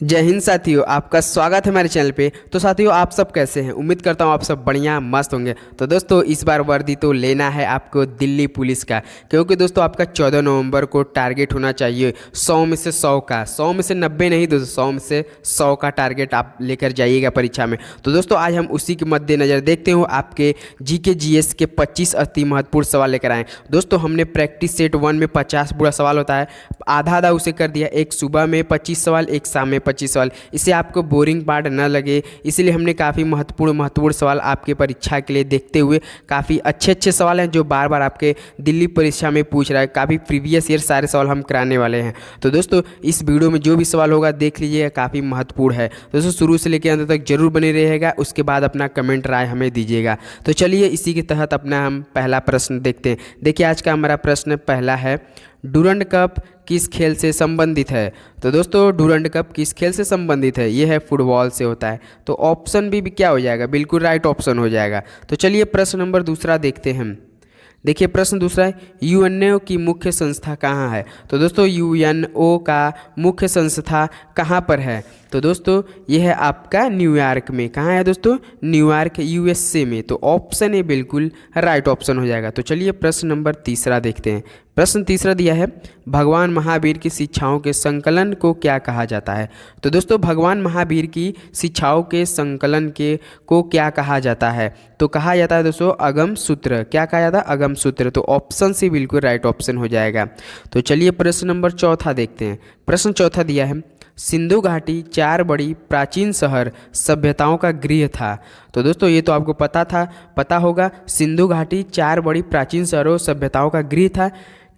जय हिंद साथियों, आपका स्वागत है हमारे चैनल पे। तो साथियों, आप सब कैसे हैं? उम्मीद करता हूँ आप सब बढ़िया मस्त होंगे। तो दोस्तों, इस बार वर्दी तो लेना है आपको दिल्ली पुलिस का, क्योंकि दोस्तों आपका 14 नवंबर को टारगेट होना चाहिए 100 में से 100 का। 100 में से 90 नहीं दोस्तों, 100 में से 100 का टारगेट आप लेकर जाइएगा परीक्षा में। तो दोस्तों आज हम उसी के मद्देनजर देखते हो आपके जीके जीएस के 25 अति महत्वपूर्ण सवाल लेकर आए। दोस्तों हमने प्रैक्टिस सेट 1 में 50 पूरा सवाल होता है, आधा आधा उसे कर दिया। एक सुबह में 25 सवाल, एक शाम में 25 सवाल। इससे आपको बोरिंग पार्ट न लगे, इसलिए हमने काफ़ी महत्वपूर्ण सवाल आपके परीक्षा के लिए देखते हुए काफ़ी अच्छे सवाल हैं जो बार बार आपके दिल्ली परीक्षा में पूछ रहा है। काफ़ी प्रीवियस ईयर सारे सवाल हम कराने वाले हैं। तो दोस्तों इस वीडियो में जो भी सवाल होगा देख लीजिएगा, काफ़ी महत्वपूर्ण है। दोस्तों शुरू से लेकर अंत तक जरूर बने रहेगा, उसके बाद अपना कमेंट राय हमें दीजिएगा। तो चलिए इसी के तहत अपना हम पहला प्रश्न देखते हैं। देखिए आज का हमारा प्रश्न पहला है, डूरंड कप किस खेल से संबंधित है? तो दोस्तों डूरंड कप किस खेल से संबंधित है? ये है फुटबॉल से होता है। तो ऑप्शन भी क्या हो जाएगा? बिल्कुल राइट ऑप्शन हो जाएगा। तो चलिए प्रश्न नंबर दूसरा देखते हैं। देखिए प्रश्न दूसरा है, यूएनओ की मुख्य संस्था कहाँ है? तो दोस्तों यूएनओ का मुख्य संस्था कहाँ पर है? तो दोस्तों ये है आपका न्यूयॉर्क में। कहाँ है दोस्तों? न्यूयॉर्क यूएसए में। तो ऑप्शन ए बिल्कुल राइट ऑप्शन हो जाएगा। तो चलिए प्रश्न नंबर तीसरा देखते हैं। प्रश्न तीसरा दिया है, भगवान महावीर की शिक्षाओं के संकलन को क्या कहा जाता है? तो दोस्तों भगवान महावीर की शिक्षाओं के संकलन को क्या कहा जाता है? तो कहा जाता है दोस्तों अगम सूत्र। क्या कहा जाता है? अगम सूत्र। तो ऑप्शन सी बिल्कुल राइट ऑप्शन हो जाएगा। तो चलिए प्रश्न नंबर चौथा देखते हैं। प्रश्न चौथा दिया है, सिंधु घाटी 4 बड़ी प्राचीन शहर सभ्यताओं का गृह था। तो दोस्तों ये तो आपको पता होगा, सिंधु घाटी 4 बड़ी प्राचीन शहरों सभ्यताओं का गृह था।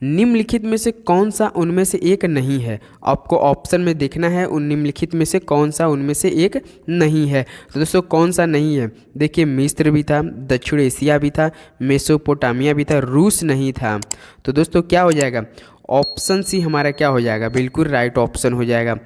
निम्नलिखित में से कौन सा उनमें से एक नहीं है? आपको ऑप्शन में देखना है उन निम्नलिखित में से कौन सा उनमें से एक नहीं है। तो दोस्तों कौन सा नहीं है? देखिए मिस्र भी था, दक्षिण एशिया भी था, मेसोपोटामिया भी था, रूस नहीं था। तो दोस्तों क्या हो जाएगा? ऑप्शन सी हमारा क्या हो जाएगा? बिल्कुल राइट ऑप्शन हो जाएगा।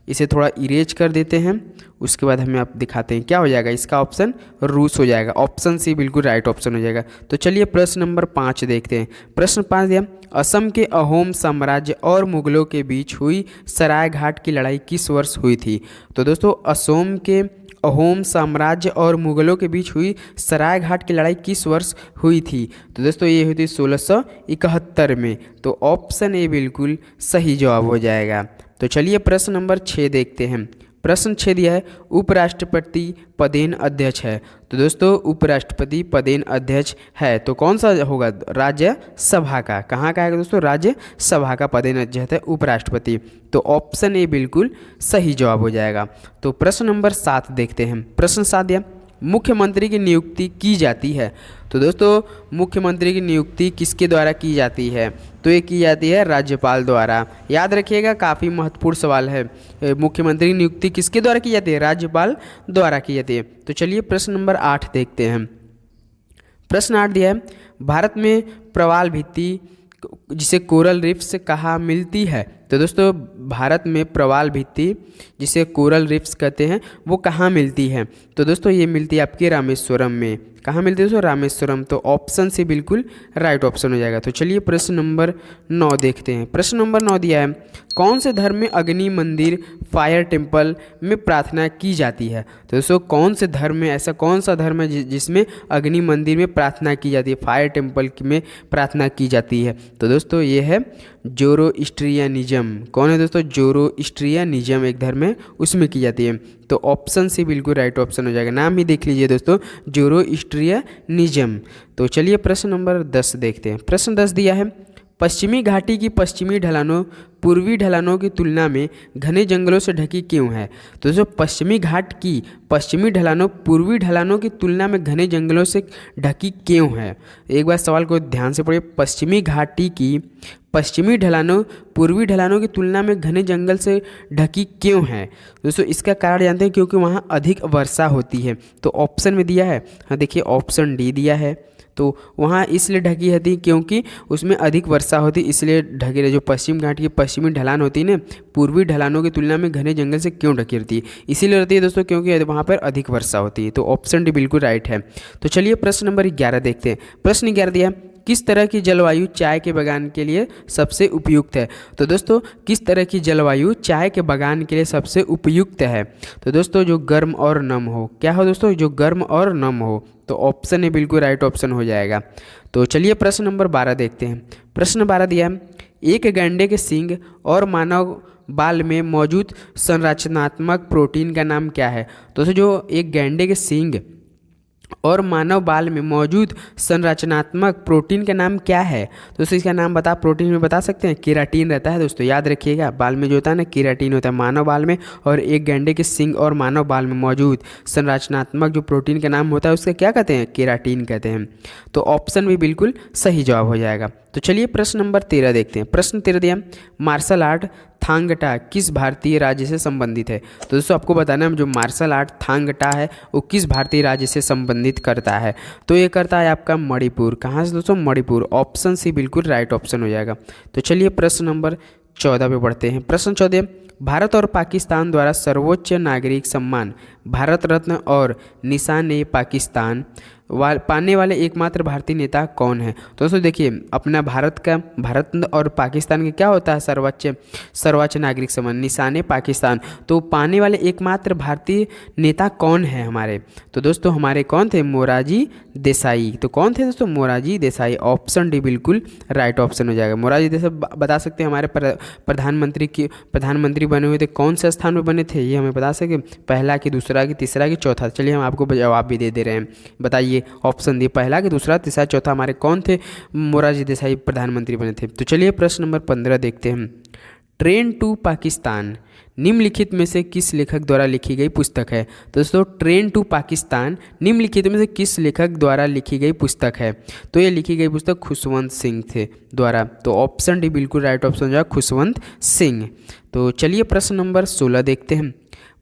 इसे थोड़ा इरेज कर देते हैं, उसके बाद हमें आप दिखाते हैं क्या हो जाएगा। इसका ऑप्शन रूस हो जाएगा। ऑप्शन सी बिल्कुल राइट ऑप्शन हो जाएगा। तो चलिए प्रश्न नंबर 5 देखते हैं। प्रश्न 5 दिया, असम के अहोम साम्राज्य और मुगलों के बीच हुई सरायघाट की लड़ाई किस वर्ष हुई थी? तो दोस्तों असम के अहोम साम्राज्य और मुगलों के बीच हुई सरायघाट की लड़ाई किस वर्ष हुई थी? तो दोस्तों ये हुई थी 1671 में। तो ऑप्शन ए बिल्कुल सही जवाब हो जाएगा। तो चलिए प्रश्न नंबर 6 देखते हैं। प्रश्न 6 दिया है, उपराष्ट्रपति पदेन अध्यक्ष है। तो दोस्तों उपराष्ट्रपति पदेन अध्यक्ष है तो कौन सा होगा? राज्यसभा का। कहाँ का है दोस्तों? राज्यसभा का पदेन अध्यक्ष है उपराष्ट्रपति। तो ऑप्शन ए बिल्कुल सही जवाब हो जाएगा। तो प्रश्न नंबर 7 देखते हैं। प्रश्न 7 दिया, मुख्यमंत्री की नियुक्ति की जाती है। तो दोस्तों मुख्यमंत्री की नियुक्ति किसके द्वारा की जाती है? तो ये की जाती है राज्यपाल द्वारा। याद रखिएगा, काफ़ी महत्वपूर्ण सवाल है। मुख्यमंत्री की नियुक्ति किसके द्वारा की जाती है? राज्यपाल द्वारा की जाती है। तो चलिए प्रश्न नंबर 8 देखते हैं। प्रश्न 8 दिया है, भारत में प्रवाल भित्ति जिसे कोरल रीफ्स कहा मिलती है। तो दोस्तों भारत में प्रवाल भित्ति जिसे कोरल रीफ्स कहते हैं वो कहाँ मिलती है? तो दोस्तों ये मिलती है आपके रामेश्वरम में। कहाँ मिलती है दोस्तों? रामेश्वरम। तो ऑप्शन से बिल्कुल राइट ऑप्शन हो जाएगा। तो चलिए प्रश्न नंबर 9 देखते हैं। प्रश्न नंबर 9 दिया है, कौन से धर्म में अग्नि मंदिर फायर टेम्पल में प्रार्थना की जाती है? तो दोस्तों कौन से धर्म में, ऐसा कौन सा धर्म है जिसमें अग्नि मंदिर में प्रार्थना की जाती है, फायर टेम्पल में प्रार्थना की जाती है? तो दोस्तों ये है जोरोस्ट्रियनिज्म। कौन है दोस्तों? जोरोस्ट्रियनिज्म एक धर्म है, उसमें की जाती है। तो ऑप्शन सी बिल्कुल राइट ऑप्शन हो जाएगा। नाम ही देख लीजिए दोस्तों, जोरोस्ट्रियनिज्म। तो चलिए प्रश्न नंबर 10 देखते हैं। प्रश्न 10 दिया है, पश्चिमी घाटी की पश्चिमी ढलानों पूर्वी ढलानों की तुलना में घने जंगलों से ढकी क्यों है? तो दोस्तों पश्चिमी घाट की पश्चिमी ढलानों पूर्वी ढलानों की तुलना में घने जंगलों से ढकी क्यों है? एक बार सवाल को ध्यान से पढ़िए। पश्चिमी घाटी की पश्चिमी ढलानों पूर्वी ढलानों की तुलना में घने जंगल से ढकी क्यों है? दोस्तों इसका कारण जानते हैं, क्योंकि वहाँ अधिक वर्षा होती है। तो ऑप्शन में दिया है, हाँ देखिए ऑप्शन डी दिया है। तो वहाँ इसलिए ढकी रहती क्योंकि उसमें अधिक वर्षा होती, इसलिए ढकी रही। जो पश्चिम घाट की पश्चिमी ढलान होती है ना, पूर्वी ढलानों की तुलना में घने जंगल से क्यों ढकी रहती है? इसीलिए रहती है दोस्तों क्योंकि वहाँ पर अधिक वर्षा होती है। तो ऑप्शन डी बिल्कुल राइट है। तो चलिए प्रश्न नंबर 11 देखते हैं। प्रश्न 11 दिया, किस तरह की जलवायु चाय के बागान के लिए सबसे उपयुक्त है। तो दोस्तों किस तरह की जलवायु चाय के बागान के लिए सबसे उपयुक्त है। तो दोस्तों जो गर्म और नम हो, क्या हो दोस्तों, जो गर्म और नम हो। तो ऑप्शन है बिल्कुल राइट ऑप्शन हो जाएगा। तो चलिए प्रश्न नंबर 12 देखते हैं। प्रश्न 12 दिया है, एक गैंडे के सींग और मानव बाल में मौजूद संरचनात्मक प्रोटीन का नाम क्या है। दोस्तों जो एक गैंडे के सींग और मानव बाल में मौजूद संरचनात्मक प्रोटीन का नाम क्या है। दोस्तों इसका नाम प्रोटीन में बता सकते हैं, केराटिन रहता है। दोस्तों याद रखिएगा, बाल में जो होता है ना केराटिन होता है मानव बाल में, और एक गैंडे के सींग और मानव बाल में मौजूद संरचनात्मक जो प्रोटीन का नाम होता है उसका क्या कहते हैं, केराटिन कहते हैं। तो ऑप्शन भी बिल्कुल सही जवाब हो जाएगा। तो चलिए प्रश्न नंबर 13 देखते हैं। प्रश्न 13 दिया, मार्शल आर्ट थांग टा किस भारतीय राज्य से संबंधित है। तो दोस्तों आपको बताना है जो मार्शल आर्ट थांग टा है वो किस भारतीय राज्य से संबंधित करता है। तो ये करता है आपका मणिपुर। कहाँ से दोस्तों, मणिपुर। ऑप्शन सी बिल्कुल राइट ऑप्शन हो जाएगा। तो चलिए प्रश्न नंबर 14 पे बढ़ते हैं। प्रश्न 14, भारत और पाकिस्तान द्वारा सर्वोच्च नागरिक सम्मान भारत रत्न और निशान-ए-पाकिस्तान पाने वाले एकमात्र भारतीय नेता कौन है। तो दोस्तों देखिए अपना भारत और पाकिस्तान का क्या होता है, सर्वोच्च नागरिक सम्मान निशान-ए-पाकिस्तान। तो पाने वाले एकमात्र भारतीय नेता कौन है हमारे। तो दोस्तों हमारे कौन थे, मोरारजी देसाई। तो कौन थे दोस्तों, मोरारजी देसाई। ऑप्शन डी बिल्कुल राइट ऑप्शन हो जाएगा। मोरारजी देसाई बता सकते हैं हमारे प्रधानमंत्री बने हुए थे, कौन से स्थान पर बने थे ये हमें बता सके, पहला कि दूसरा कि तीसरा कि चौथा। चलिए हम आपको जवाब भी दे रहे हैं, बताइए ऑप्शन दी पहला कि दूसरा तीसरा चौथा हमारे कौन थे, मोरारजी देसाई प्रधानमंत्री बने थे। तो चलिए प्रश्न नंबर 15 देखते हैं। ट्रेन टू पाकिस्तान निम्नलिखित में से किस लेखक द्वारा लिखी गई पुस्तक है। तो दोस्तों ट्रेन टू पाकिस्तान निम्नलिखित में से किस लेखक द्वारा लिखी गई पुस्तक है। तो ये लिखी गई पुस्तक खुशवंत सिंह थे द्वारा। तो ऑप्शन डी बिल्कुल राइट ऑप्शन हो जाएगा, खुशवंत सिंह। तो चलिए प्रश्न नंबर 16 देखते हैं।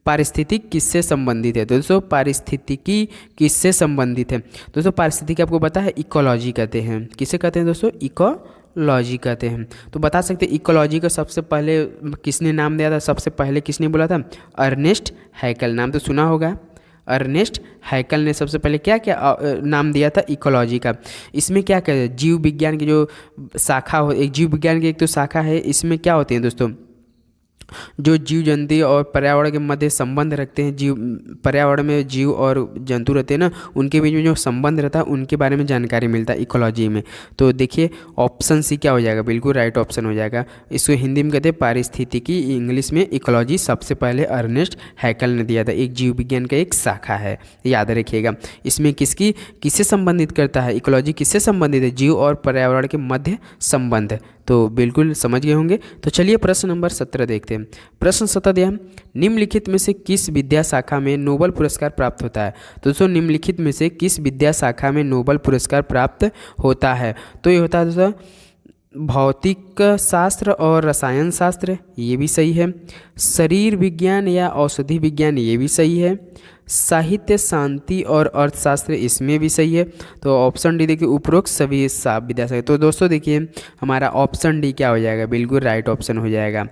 पारिस्थितिक किससे संबंधित है। तो दोस्तों पारिस्थितिकी किससे संबंधित है। दोस्तों पारिस्थितिकी आपको पता है इकोलॉजी कहते हैं। किसे कहते हैं दोस्तों, इकोलॉजी कहते हैं। तो बता सकते हैं इकोलॉजी का सबसे पहले किसने नाम दिया था, सबसे पहले किसने बोला था, अर्नेस्ट हैकल। नाम तो सुना होगा, अर्नेस्ट हैकल ने सबसे पहले क्या क्या नाम दिया था इकोलॉजी का। इसमें क्या कहते हैं, जीव विज्ञान की जो शाखा हो, एक जीव विज्ञान की एक तो शाखा है, इसमें क्या होते हैं दोस्तों, जो जीव जंतु और पर्यावरण के मध्य संबंध रखते हैं। पर्यावरण में जीव और जंतु रहते हैं ना, उनके बीच में जो संबंध रहता है उनके बारे में जानकारी मिलता है इकोलॉजी में। तो देखिए ऑप्शन सी क्या हो जाएगा, बिल्कुल राइट ऑप्शन हो जाएगा। इसको हिंदी में कहते हैं पारिस्थितिकी, इंग्लिश में इकोलॉजी। सबसे पहले अर्नेस्ट हैकल ने दिया था, एक जीव विज्ञान का एक शाखा है, याद रखिएगा। इसमें किससे संबंधित करता है, इकोलॉजी किससे संबंधित है, जीव और पर्यावरण के मध्य संबंध। तो बिल्कुल समझ गए होंगे। तो चलिए प्रश्न नंबर 17 देखते हैं। प्रश्न 17 दिया, निम्नलिखित में से किस विद्या शाखा में नोबेल पुरस्कार प्राप्त होता है। तो दोस्तों निम्नलिखित में से किस विद्या शाखा में नोबेल पुरस्कार प्राप्त होता है। तो ये होता है दोस्तों भौतिक शास्त्र और रसायन शास्त्र, ये भी सही है। शरीर विज्ञान या औषधि विज्ञान, ये भी सही है। साहित्य, शांति और अर्थशास्त्र, इसमें भी सही है। तो ऑप्शन डी देखिए उपरोक्त सभी विद्या शाखा। तो दोस्तों देखिए हमारा ऑप्शन डी क्या हो जाएगा, बिल्कुल राइट ऑप्शन हो जाएगा।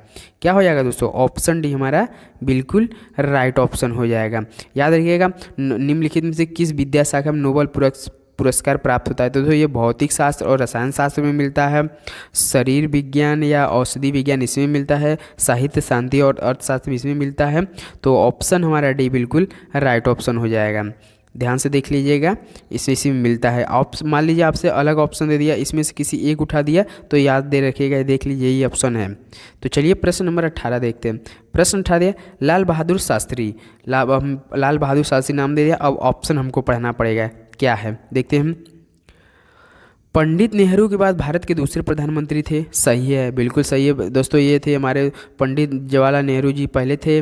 क्या हो जाएगा दोस्तों, ऑप्शन डी हमारा बिल्कुल राइट ऑप्शन हो जाएगा। याद रखिएगा निम्नलिखित में से किस विद्या शाखा में नोबेल पुरस्कार प्राप्त होता है। तो ये भौतिक शास्त्र और रसायन शास्त्र में मिलता है। शरीर विज्ञान या औषधि विज्ञान इसमें मिलता है। साहित्य, शांति और अर्थशास्त्र इसमें मिलता है। तो ऑप्शन हमारा डी बिल्कुल राइट ऑप्शन हो जाएगा। ध्यान से देख लीजिएगा, इसी में मिलता है। मान लीजिए आपसे अलग ऑप्शन दे दिया, इसमें से किसी एक उठा दिया तो याद दे रखिएगा, देख लीजिए यही ऑप्शन है। तो चलिए प्रश्न नंबर 18 देखते हैं। प्रश्न 18 लाल बहादुर शास्त्री नाम दे दिया। अब ऑप्शन हमको पढ़ना पड़ेगा क्या है, देखते हैं। पंडित नेहरू के बाद भारत के दूसरे प्रधानमंत्री थे, सही है, बिल्कुल सही है दोस्तों। ये थे हमारे पंडित जवाहरलाल नेहरू जी पहले थे,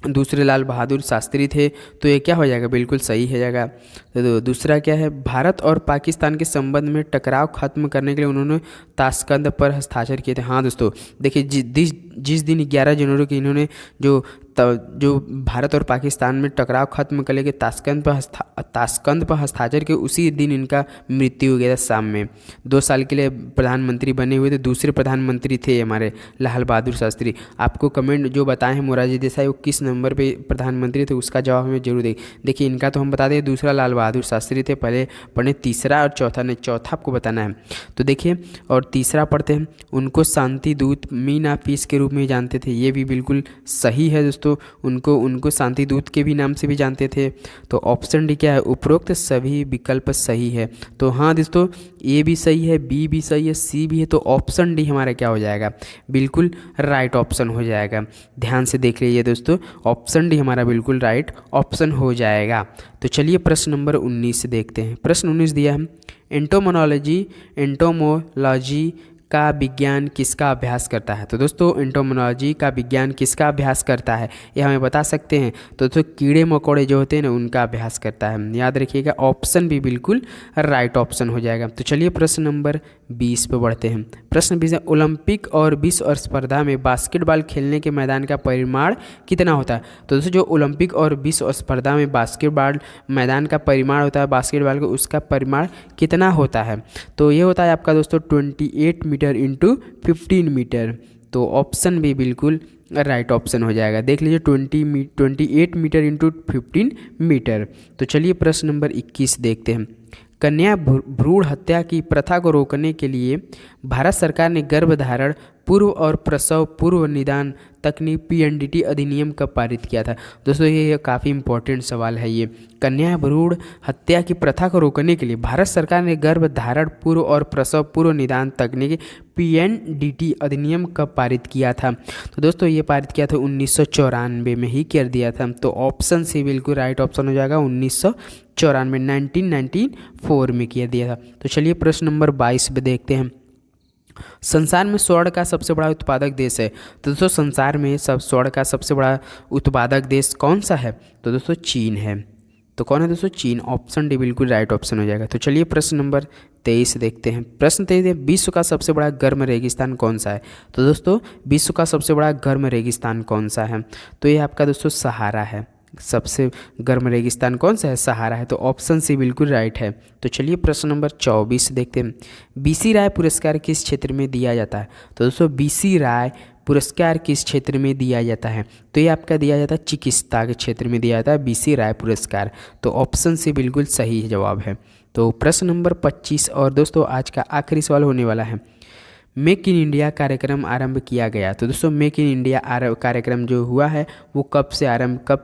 दूसरे लाल बहादुर शास्त्री थे। तो ये क्या हो जाएगा, बिल्कुल सही हो जाएगा। तो दूसरा क्या है, भारत और पाकिस्तान के संबंध में टकराव खत्म करने के लिए उन्होंने ताशकंद पर हस्ताक्षर किए थे। हाँ दोस्तों देखिए जिस दिन 11 जनवरी को इन्होंने जो जो भारत और पाकिस्तान में टकराव खत्म कर लेके ताशकंद पर हस्ताक्षर के उसी दिन इनका मृत्यु हो गया था शाम में। 2 साल के लिए प्रधानमंत्री बने हुए थे, दूसरे प्रधानमंत्री थे हमारे लाल बहादुर शास्त्री। आपको कमेंट जो बताए हैं मोरारजी देसाई वो किस नंबर पे प्रधानमंत्री थे उसका जवाब हमें जरूर देखिए। इनका तो हम बता दें दूसरा लाल बहादुर शास्त्री थे, पहले पढ़े तीसरा और चौथा नहीं, चौथा आपको बताना है। तो देखिए और तीसरा पढ़ते हैं, उनको शांति दूत मीन ऑफ पीस के रूप में जानते थे, ये भी बिल्कुल सही है दोस्तों। उनको शांति दूत के भी नाम से भी जानते थे। तो ऑप्शन डी क्या है, उपरोक्त सभी विकल्प सही है। तो हाँ दोस्तों ए भी सही है, बी भी सही है, सी भी है, तो ऑप्शन डी हमारा क्या हो जाएगा, बिल्कुल राइट ऑप्शन हो जाएगा। ध्यान से देख लीजिए दोस्तों, ऑप्शन डी हमारा बिल्कुल राइट ऑप्शन हो जाएगा। तो चलिए प्रश्न नंबर 19 देखते हैं। प्रश्न 19 दिया है, एंटोमोलॉजी का विज्ञान किसका अभ्यास करता है। तो दोस्तों एंटोमोलॉजी का विज्ञान किसका अभ्यास करता है ये हमें बता सकते हैं। तो दोस्तों कीड़े मकोड़े जो होते हैं ना उनका अभ्यास करता है। याद रखिएगा ऑप्शन भी बिल्कुल राइट ऑप्शन हो जाएगा। तो चलिए प्रश्न नंबर 20 पे बढ़ते हैं। प्रश्न 20 है, ओलंपिक और विश्व स्पर्धा में बास्केटबॉल खेलने के मैदान का परिमाण कितना होता है। तो दोस्तों जो ओलंपिक और विश्व स्पर्धा में बास्केटबॉल मैदान का परिमाण होता है बास्केटबॉल का, उसका परिमाण कितना होता है। तो ये होता है आपका दोस्तों 28 मीटर इंटू 15 मीटर। तो ऑप्शन भी बिल्कुल राइट ऑप्शन हो जाएगा। देख लीजिए 28 मीटर इंटू 15 मीटर। तो चलिए प्रश्न नंबर 21 देखते हैं। कन्या भ्रूण हत्या की प्रथा को रोकने के लिए भारत सरकार ने गर्भधारण पूर्व और प्रसव पूर्व निदान तकनीक PNDT अधिनियम कब पारित किया था। दोस्तों ये काफ़ी इंपॉर्टेंट सवाल है। ये कन्या भ्रूण हत्या की प्रथा को रोकने के लिए भारत सरकार ने गर्भधारण पूर्व और प्रसव पूर्व निदान तकनीक PNDT अधिनियम कब पारित किया था। तो दोस्तों ये पारित किया था 1994 में ही कर दिया था। तो ऑप्शन सी बिल्कुल राइट ऑप्शन हो जाएगा, 1994 1994 में किया दिया था। तो चलिए प्रश्न नंबर 22 पे देखते हैं। संसार में स्वर्ण का सबसे बड़ा उत्पादक देश है। तो दोस्तों संसार में स्वर्ण का सबसे बड़ा उत्पादक देश कौन सा है। तो दोस्तों चीन है। तो कौन है दोस्तों, चीन। ऑप्शन डी बिल्कुल राइट ऑप्शन हो जाएगा। तो चलिए प्रश्न नंबर 23 देखते हैं। प्रश्न 23 है, विश्व का सबसे बड़ा गर्म रेगिस्तान कौन सा है। तो दोस्तों विश्व का सबसे बड़ा गर्म रेगिस्तान कौन सा है। तो ये आपका दोस्तों सहारा है। सबसे गर्म रेगिस्तान कौन सा है, सहारा है। तो ऑप्शन सी बिल्कुल राइट है। तो चलिए प्रश्न नंबर 24 देखते हैं। BC राय पुरस्कार किस क्षेत्र में दिया जाता है। तो दोस्तों BC राय पुरस्कार किस क्षेत्र में दिया जाता है। तो ये आपका दिया जाता है चिकित्सा के क्षेत्र में दिया जाता है BC राय पुरस्कार। तो ऑप्शन सी बिल्कुल सही जवाब है। तो प्रश्न नंबर 25 और दोस्तों आज का आखिरी सवाल होने वाला है। मेक इन इंडिया कार्यक्रम आरंभ किया गया। तो दोस्तों मेक इन इंडिया कार्यक्रम जो हुआ है वो कब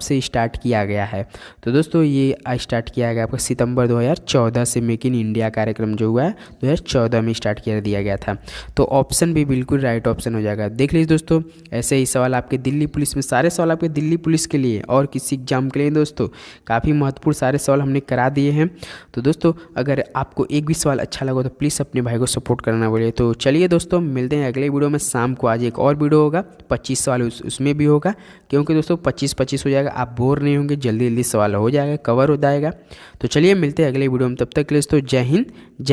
से स्टार्ट किया गया है। तो दोस्तों ये स्टार्ट किया गया आपका सितंबर 2014 से। मेक इन इंडिया कार्यक्रम जो हुआ है 2014 में स्टार्ट कर दिया गया था। तो ऑप्शन भी बिल्कुल राइट ऑप्शन हो जाएगा। देख लीजिए दोस्तों ऐसे ही सवाल आपके दिल्ली पुलिस में, सारे सवाल आपके दिल्ली पुलिस के लिए और किसी एग्जाम के लिए दोस्तों काफ़ी महत्वपूर्ण सारे सवाल हमने करा दिए हैं। तो दोस्तों अगर आपको एक भी सवाल अच्छा लगा तो प्लीज़ अपने भाई को सपोर्ट करना बोलिए। तो चलिए दोस्तों मिलते हैं अगले वीडियो में। शाम को आज एक और वीडियो होगा 25 सवाल उसमें भी होगा, क्योंकि दोस्तों 25-25 हो जाएगा, आप बोर नहीं होंगे, जल्दी जल्दी सवाल हो जाएगा, कवर हो जाएगा। तो चलिए मिलते हैं अगले वीडियो में, तब तक के लिए दोस्तों जय हिंद जय।